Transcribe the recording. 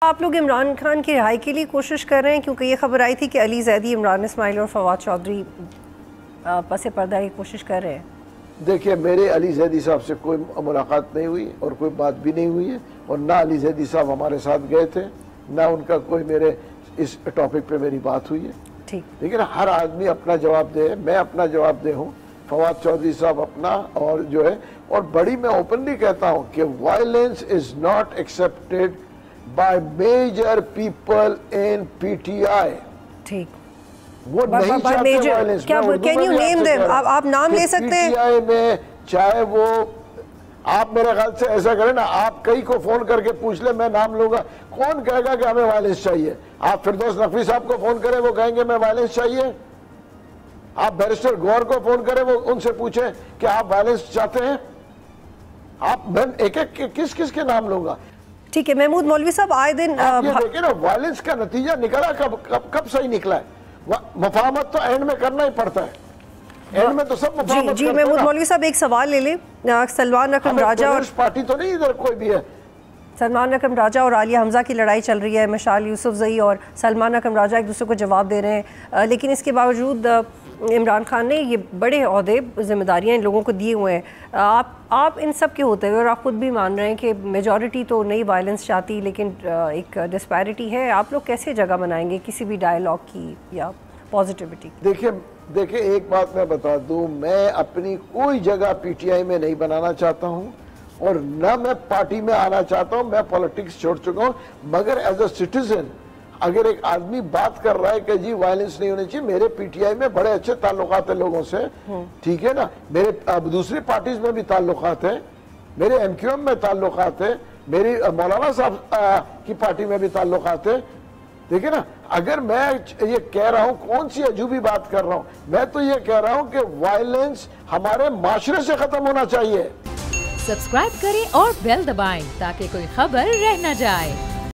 आप लोग इमरान खान की रिहाई के लिए कोशिश कर रहे हैं, क्योंकि ये खबर आई थी कि अली जैदी, इमरान इस्माइल और फवाद चौधरी पसे पर्दा की कोशिश कर रहे हैं। देखिए, मेरे अली जैदी साहब से कोई मुलाकात नहीं हुई और कोई बात भी नहीं हुई है, और ना अली जैदी साहब हमारे साथ गए थे, ना उनका कोई मेरे इस टॉपिक पे मेरी बात हुई है। ठीक, लेकिन हर आदमी अपना जवाब दे, मैं अपना जवाब दे हूँ, फवाद चौधरी साहब अपना, और जो है, और बड़ी मैं ओपनली कहता हूँ कि violence is not accepted by major people in PTI. ठीक, वो नहीं चाहते वायलेंस। क्या कैन यू नेम देम? आप नाम ले सकते हैं पीटीआई में, चाहे वो, आप मेरे ख्याल से ऐसा करें ना, आप कई को फोन करके पूछ ले, मैं नाम लूंगा, कौन कहेगा कि हमें वायलेंस चाहिए? आप फिरदौस नकवी साहब को फोन करें, वो कहेंगे मैं वायलेंस चाहिए। आप बैरिस्टर गौर को फोन करें, वो उनसे पूछें कि आप वायलेंस चाहते हैं। आप, मैं एक एक किस किस के नाम लूंगा। ठीक है महमूद मौलवी साहब, आए दिन देखिए ना, वायलेंस का नतीजा निकला कब सही निकला है। मुफाहमत तो एंड में करना ही पड़ता है, एंड में तो सब मुफाहमत। जी महमूद मौलवी साहब, एक सवाल ले लें। सलमान अकरम राजा और पार्टी तो नहीं इधर कोई भी है। सलमान अकरम राजा और आलिया हमजा की लड़ाई चल रही है। मशाल यूसुफजई और सलमान अकरम राजा एक दूसरे को जवाब दे रहे हैं, लेकिन इसके बावजूद इमरान खान ने ये बड़े ओहदे, जिम्मेदारियां इन लोगों को दिए हुए हैं। आप इन सब के होते हुए, और आप खुद भी मान रहे हैं कि मेजॉरिटी तो नई वायलेंस चाहती, लेकिन एक डिस्पैरिटी है। आप लोग कैसे जगह बनाएंगे किसी भी डायलॉग की या पॉजिटिविटी? देखिए एक बात मैं बता दूं, मैं अपनी कोई जगह पीटीआई में नहीं बनाना चाहता हूं, और न मैं पार्टी में आना चाहता हूं। मैं पॉलिटिक्स छोड़ चुका हूं, मगर एज अ सिटीजन अगर एक आदमी बात कर रहा है कि जी वायलेंस नहीं होनी चाहिए, मेरे पीटीआई में बड़े अच्छे ताल्लुकात है लोगों से, ठीक है ना, मेरे दूसरी पार्टीज में भी ताल्लुकात है, मेरे एमक्यूएम में ताल्लुकात है, मेरी मौलाना साहब की पार्टी में भी ताल्लुकात है। देखिए ना, अगर मैं ये कह रहा हूं, कौन सी अजूबी बात कर रहा हूं, मैं तो ये कह रहा हूं कि वायलेंस हमारे माशरे से खत्म होना चाहिए। सब्सक्राइब करें और बेल दबाएं ताकि कोई खबर रह न जाए।